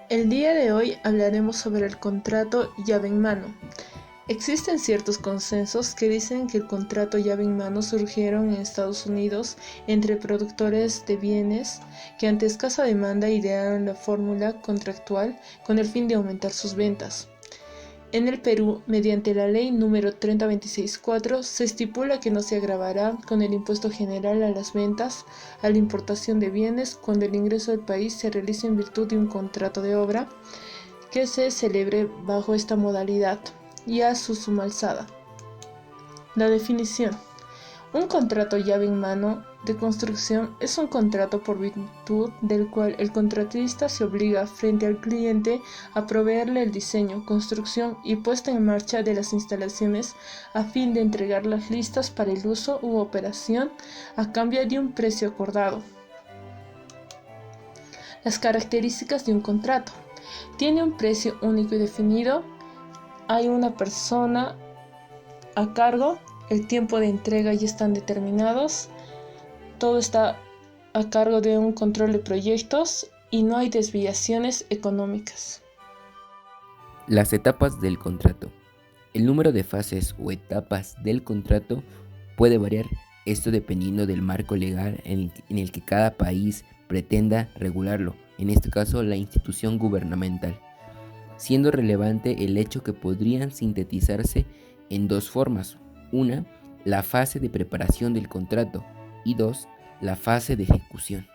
El día de hoy hablaremos sobre el contrato llave en mano. Existen ciertos consensos que dicen que el contrato llave en mano surgieron en Estados Unidos entre productores de bienes que ante escasa demanda idearon la fórmula contractual con el fin de aumentar sus ventas. En el Perú, mediante la Ley número 30264, se estipula que no se agravará con el impuesto general a las ventas, a la importación de bienes, cuando el ingreso del país se realice en virtud de un contrato de obra que se celebre bajo esta modalidad y a su suma alzada. La definición. Un contrato llave en mano de construcción es un contrato por virtud del cual el contratista se obliga frente al cliente a proveerle el diseño, construcción y puesta en marcha de las instalaciones a fin de entregarlas listas para el uso u operación a cambio de un precio acordado. Las características de un contrato. Tiene un precio único y definido, hay una persona a cargo, el tiempo de entrega ya están determinados, todo está a cargo de un control de proyectos y no hay desviaciones económicas. Las etapas del contrato. El número de fases o etapas del contrato puede variar, esto dependiendo del marco legal en el que cada país pretenda regularlo, en este caso la institución gubernamental, siendo relevante el hecho que podrían sintetizarse en dos formas: una, la fase de preparación del contrato, y dos, la fase de ejecución.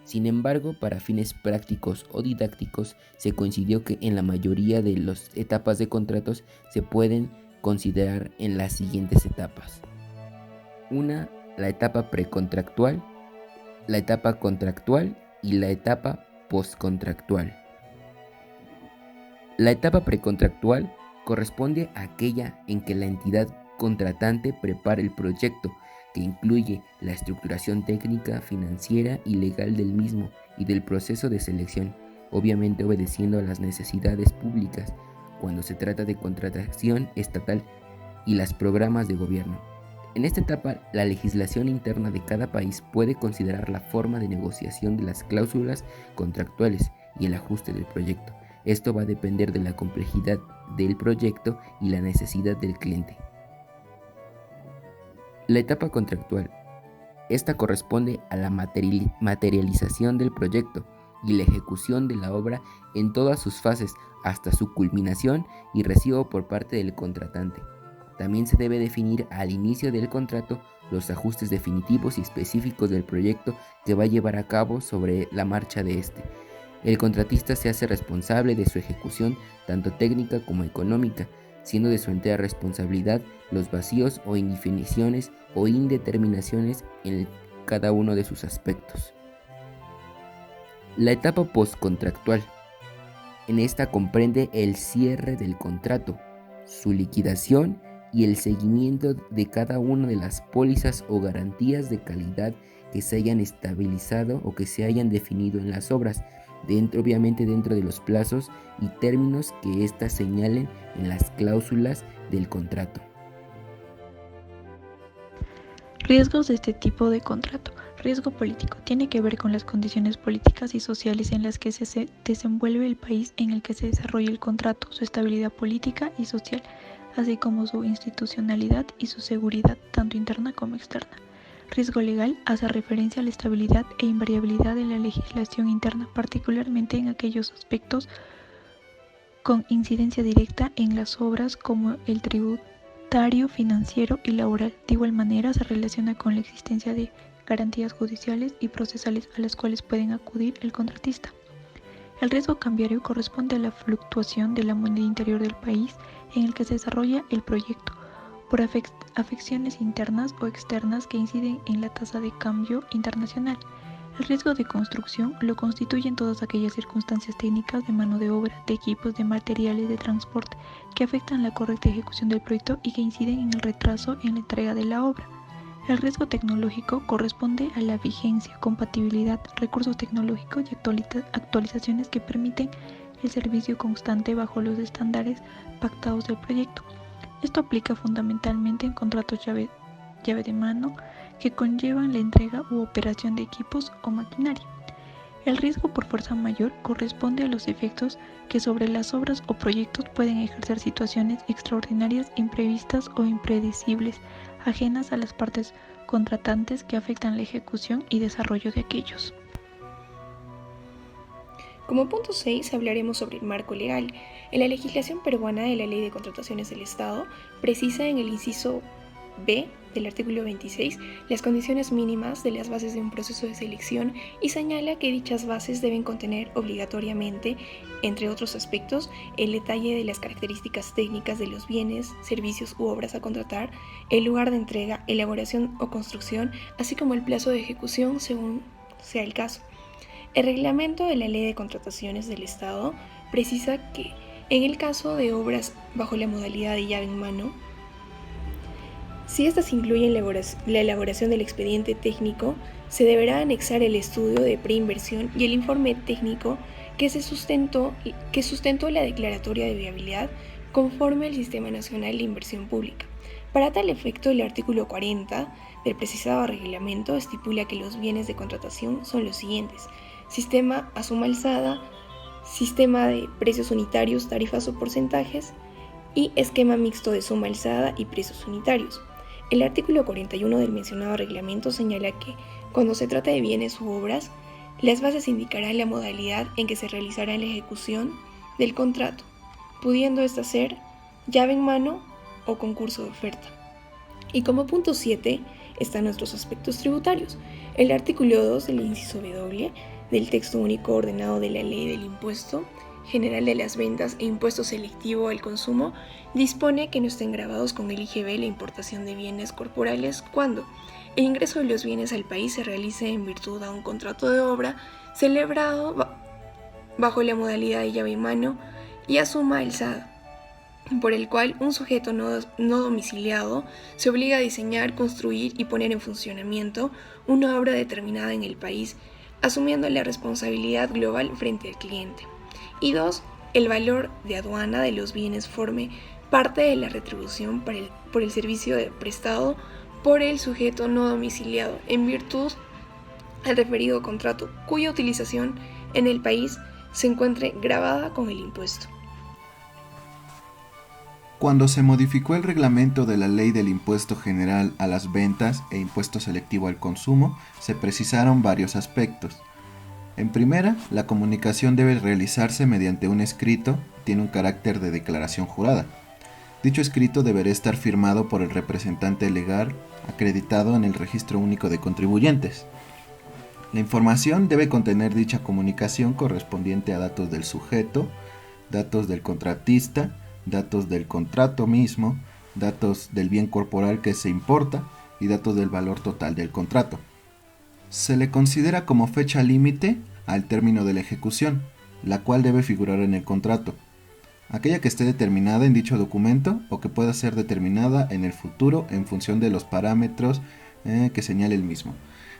Sin embargo, para fines prácticos o didácticos, se coincidió que en la mayoría de las etapas de contratos se pueden considerar en las siguientes etapas. Una, la etapa precontractual, la etapa contractual y la etapa postcontractual. La etapa precontractual corresponde a aquella en que la entidad contratante prepara el proyecto, que incluye la estructuración técnica, financiera y legal del mismo y del proceso de selección, obviamente obedeciendo a las necesidades públicas cuando se trata de contratación estatal y los programas de gobierno. En esta etapa, la legislación interna de cada país puede considerar la forma de negociación de las cláusulas contractuales y el ajuste del proyecto. Esto va a depender de la complejidad del proyecto y la necesidad del cliente. La etapa contractual. Esta corresponde a la materialización del proyecto y la ejecución de la obra en todas sus fases hasta su culminación y recibo por parte del contratante. También se debe definir al inicio del contrato los ajustes definitivos y específicos del proyecto que va a llevar a cabo sobre la marcha de este. El contratista se hace responsable de su ejecución tanto técnica como económica, siendo de su entera responsabilidad los vacíos o indefiniciones o indeterminaciones en cada uno de sus aspectos. La etapa postcontractual. En esta comprende el cierre del contrato, su liquidación y el seguimiento de cada una de las pólizas o garantías de calidad que se hayan estabilizado o que se hayan definido en las obras, obviamente dentro de los plazos y términos que éstas señalen en las cláusulas del contrato. Riesgos de este tipo de contrato. Riesgo político. Tiene que ver con las condiciones políticas y sociales en las que se desenvuelve el país en el que se desarrolla el contrato, su estabilidad política y social, así como su institucionalidad y su seguridad, tanto interna como externa. Riesgo legal hace referencia a la estabilidad e invariabilidad de la legislación interna, particularmente en aquellos aspectos con incidencia directa en las obras como el tributario, financiero y laboral. De igual manera, se relaciona con la existencia de garantías judiciales y procesales a las cuales pueden acudir el contratista. El riesgo cambiario corresponde a la fluctuación de la moneda interior del país en el que se desarrolla el proyecto, por afecciones internas o externas que inciden en la tasa de cambio internacional. El riesgo de construcción lo constituyen todas aquellas circunstancias técnicas de mano de obra, de equipos, de materiales, de transporte, que afectan la correcta ejecución del proyecto y que inciden en el retraso en la entrega de la obra. El riesgo tecnológico corresponde a la vigencia, compatibilidad, recursos tecnológicos y actualizaciones que permiten el servicio constante bajo los estándares pactados del proyecto. Esto aplica fundamentalmente en contratos llave de mano que conllevan la entrega u operación de equipos o maquinaria. El riesgo por fuerza mayor corresponde a los efectos que sobre las obras o proyectos pueden ejercer situaciones extraordinarias, imprevistas o impredecibles, ajenas a las partes contratantes que afectan la ejecución y desarrollo de aquellos. Como punto 6 hablaremos sobre el marco legal. En la legislación peruana de la Ley de Contrataciones del Estado precisa en el inciso B del artículo 26 las condiciones mínimas de las bases de un proceso de selección y señala que dichas bases deben contener obligatoriamente, entre otros aspectos, el detalle de las características técnicas de los bienes, servicios u obras a contratar, el lugar de entrega, elaboración o construcción, así como el plazo de ejecución según sea el caso. El reglamento de la Ley de Contrataciones del Estado precisa que, en el caso de obras bajo la modalidad de llave en mano, si éstas incluyen la elaboración del expediente técnico, se deberá anexar el estudio de preinversión y el informe técnico que sustentó la declaratoria de viabilidad conforme al Sistema Nacional de Inversión Pública. Para tal efecto, el artículo 40 del precisado reglamento estipula que los bienes de contratación son los siguientes: sistema a suma alzada, sistema de precios unitarios, tarifas o porcentajes y esquema mixto de suma alzada y precios unitarios. El artículo 41 del mencionado reglamento señala que, cuando se trata de bienes u obras, las bases indicarán la modalidad en que se realizará la ejecución del contrato, pudiendo ésta ser llave en mano o concurso de oferta. Y como punto 7 están nuestros aspectos tributarios. El artículo 2 del inciso W del texto único ordenado de la Ley del Impuesto General de las Ventas e Impuesto Selectivo al Consumo dispone que no estén gravados con el IGB la importación de bienes corporales cuando el ingreso de los bienes al país se realice en virtud a un contrato de obra celebrado bajo la modalidad de llave en mano y a suma alzada, por el cual un sujeto no domiciliado se obliga a diseñar, construir y poner en funcionamiento una obra determinada en el país, asumiendo la responsabilidad global frente al cliente. Y 2. El valor de aduana de los bienes forme parte de la retribución por el servicio prestado por el sujeto no domiciliado en virtud al referido contrato, cuya utilización en el país se encuentre gravada con el impuesto. Cuando se modificó el reglamento de la Ley del Impuesto General a las Ventas e Impuesto Selectivo al Consumo, se precisaron varios aspectos. En primera, la comunicación debe realizarse mediante un escrito, tiene un carácter de declaración jurada. Dicho escrito deberá estar firmado por el representante legal acreditado en el Registro Único de Contribuyentes. La información debe contener dicha comunicación correspondiente a datos del sujeto, datos del contratista, datos del contrato mismo, datos del bien corporal que se importa y datos del valor total del contrato. Se le considera como fecha límite al término de la ejecución, la cual debe figurar en el contrato, aquella que esté determinada en dicho documento o que pueda ser determinada en el futuro en función de los parámetros que señale el mismo.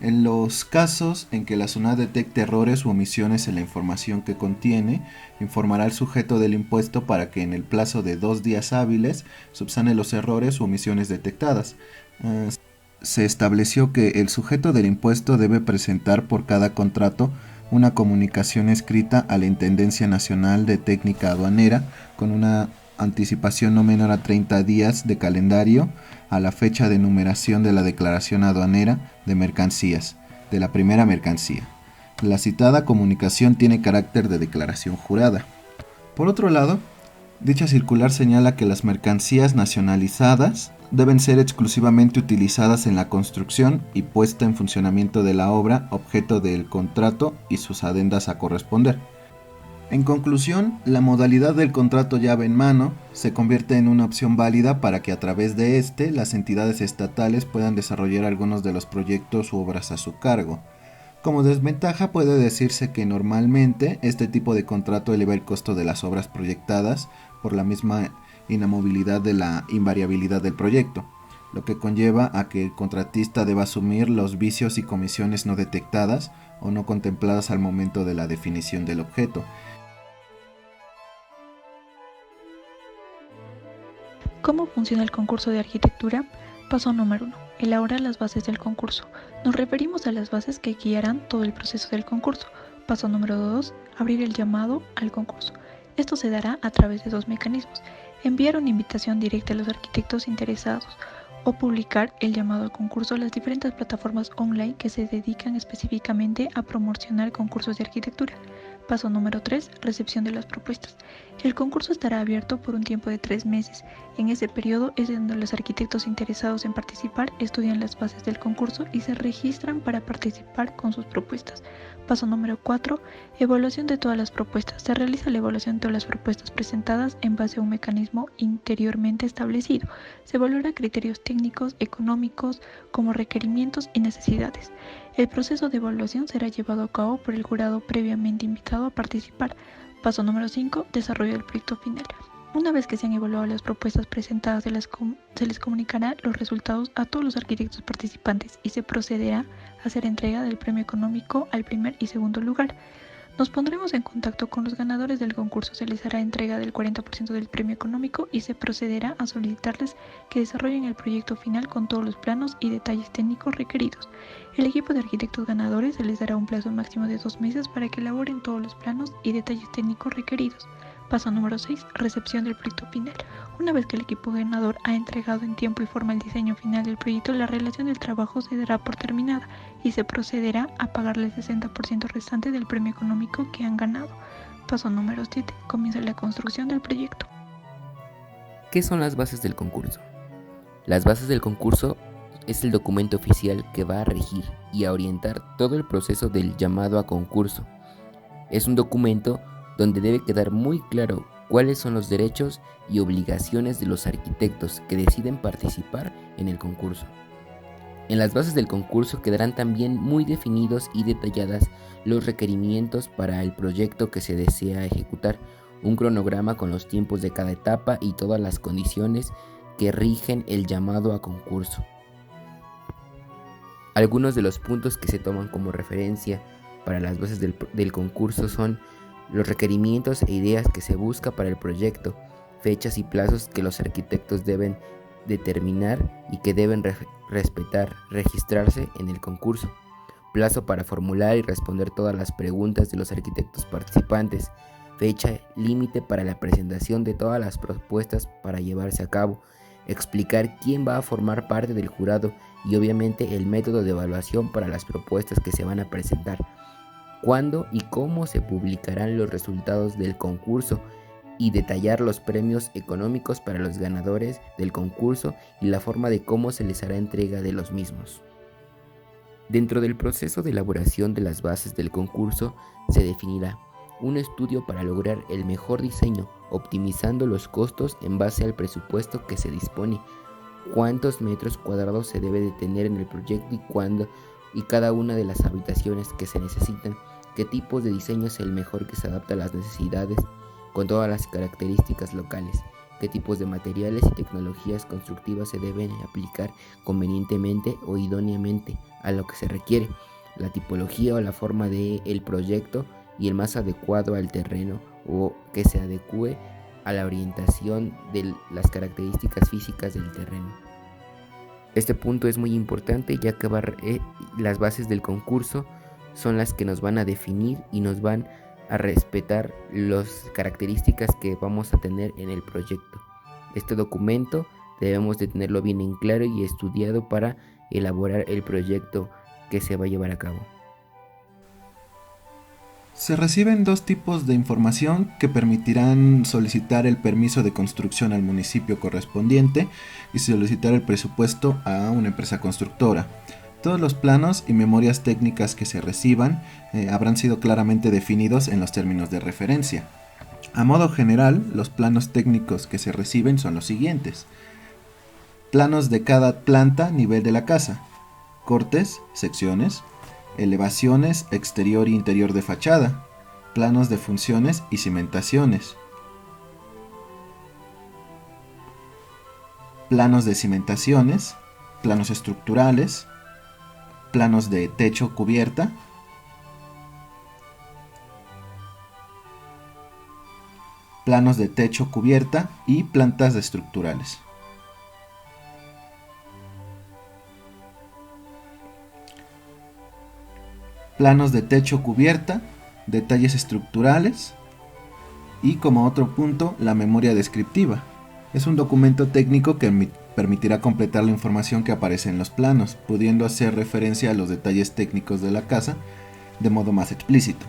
En los casos en que la SUNAT detecte errores u omisiones en la información que contiene, informará al sujeto del impuesto para que en el plazo de 2 días hábiles subsane los errores u omisiones detectadas. Se estableció que el sujeto del impuesto debe presentar por cada contrato una comunicación escrita a la Intendencia Nacional de Técnica Aduanera con una anticipación no menor a 30 días de calendario a la fecha de numeración de la declaración aduanera de mercancías, de la primera mercancía. La citada comunicación tiene carácter de declaración jurada. Por otro lado, dicha circular señala que las mercancías nacionalizadas deben ser exclusivamente utilizadas en la construcción y puesta en funcionamiento de la obra objeto del contrato y sus adendas a corresponder. En conclusión, la modalidad del contrato llave en mano se convierte en una opción válida para que a través de este las entidades estatales puedan desarrollar algunos de los proyectos u obras a su cargo. Como desventaja puede decirse que normalmente este tipo de contrato eleva el costo de las obras proyectadas por la misma inamovilidad de la invariabilidad del proyecto, lo que conlleva a que el contratista deba asumir los vicios y comisiones no detectadas o no contempladas al momento de la definición del objeto. ¿Cómo funciona el concurso de arquitectura? Paso número 1. Elaborar las bases del concurso. Nos referimos a las bases que guiarán todo el proceso del concurso. Paso número 2. Abrir el llamado al concurso. Esto se dará a través de 2 mecanismos. Enviar una invitación directa a los arquitectos interesados o publicar el llamado al concurso en las diferentes plataformas online que se dedican específicamente a promocionar concursos de arquitectura. Paso número 3. Recepción de las propuestas. El concurso estará abierto por un tiempo de 3 meses. En ese periodo es donde los arquitectos interesados en participar estudian las bases del concurso y se registran para participar con sus propuestas. Paso número 4. Evaluación de todas las propuestas. Se realiza la evaluación de todas las propuestas presentadas en base a un mecanismo interiormente establecido. Se evaluará criterios técnicos, económicos, como requerimientos y necesidades. El proceso de evaluación será llevado a cabo por el jurado previamente invitado a participar. Paso número 5. Desarrollo del proyecto final. Una vez que se han evaluado las propuestas presentadas, se les comunicará los resultados a todos los arquitectos participantes y se procederá a hacer entrega del premio económico al primer y segundo lugar. Nos pondremos en contacto con los ganadores del concurso, se les hará entrega del 40% del premio económico y se procederá a solicitarles que desarrollen el proyecto final con todos los planos y detalles técnicos requeridos. El equipo de arquitectos ganadores se les dará un plazo máximo de 2 meses para que elaboren todos los planos y detalles técnicos requeridos. Paso número 6. Recepción del proyecto final. Una vez que el equipo ganador ha entregado en tiempo y forma el diseño final del proyecto, la relación del trabajo se dará por terminada y se procederá a pagarle el 60% restante del premio económico que han ganado. Paso número 7. Comienza la construcción del proyecto. ¿Qué son las bases del concurso? Las bases del concurso es el documento oficial que va a regir y a orientar todo el proceso del llamado a concurso. Es un documento donde debe quedar muy claro cuáles son los derechos y obligaciones de los arquitectos que deciden participar en el concurso. En las bases del concurso quedarán también muy definidos y detalladas los requerimientos para el proyecto que se desea ejecutar, un cronograma con los tiempos de cada etapa y todas las condiciones que rigen el llamado a concurso. Algunos de los puntos que se toman como referencia para las bases del concurso son los requerimientos e ideas que se busca para el proyecto, fechas y plazos que los arquitectos deben determinar y que deben respetar, registrarse en el concurso, plazo para formular y responder todas las preguntas de los arquitectos participantes, fecha límite para la presentación de todas las propuestas para llevarse a cabo, explicar quién va a formar parte del jurado y obviamente el método de evaluación para las propuestas que se van a presentar, cuándo y cómo se publicarán los resultados del concurso y detallar los premios económicos para los ganadores del concurso y la forma de cómo se les hará entrega de los mismos. Dentro del proceso de elaboración de las bases del concurso se definirá un estudio para lograr el mejor diseño, optimizando los costos en base al presupuesto que se dispone, cuántos metros cuadrados se debe de tener en el proyecto y cuándo y cada una de las habitaciones que se necesitan, qué tipos de diseño es el mejor que se adapta a las necesidades con todas las características locales, qué tipos de materiales y tecnologías constructivas se deben aplicar convenientemente o idóneamente a lo que se requiere, la tipología o la forma del proyecto y el más adecuado al terreno o que se adecue a la orientación de las características físicas del terreno. Este punto es muy importante ya que las bases del concurso son las que nos van a definir y nos van a respetar las características que vamos a tener en el proyecto. Este documento debemos de tenerlo bien en claro y estudiado para elaborar el proyecto que se va a llevar a cabo. Se reciben 2 tipos de información que permitirán solicitar el permiso de construcción al municipio correspondiente y solicitar el presupuesto a una empresa constructora. Todos los planos y memorias técnicas que se reciban habrán sido claramente definidos en los términos de referencia. A modo general, los planos técnicos que se reciben son los siguientes: planos de cada planta, nivel de la casa, cortes, secciones, elevaciones exterior e interior de fachada, planos de funciones y cimentaciones, planos de cimentaciones, planos estructurales, planos de techo cubierta, planos de techo cubierta y plantas estructurales. Planos de techo cubierta detalles estructurales y, como otro punto, la memoria descriptiva. Es un documento técnico que permitirá completar la información que aparece en los planos, pudiendo hacer referencia a los detalles técnicos de la casa de modo más explícito.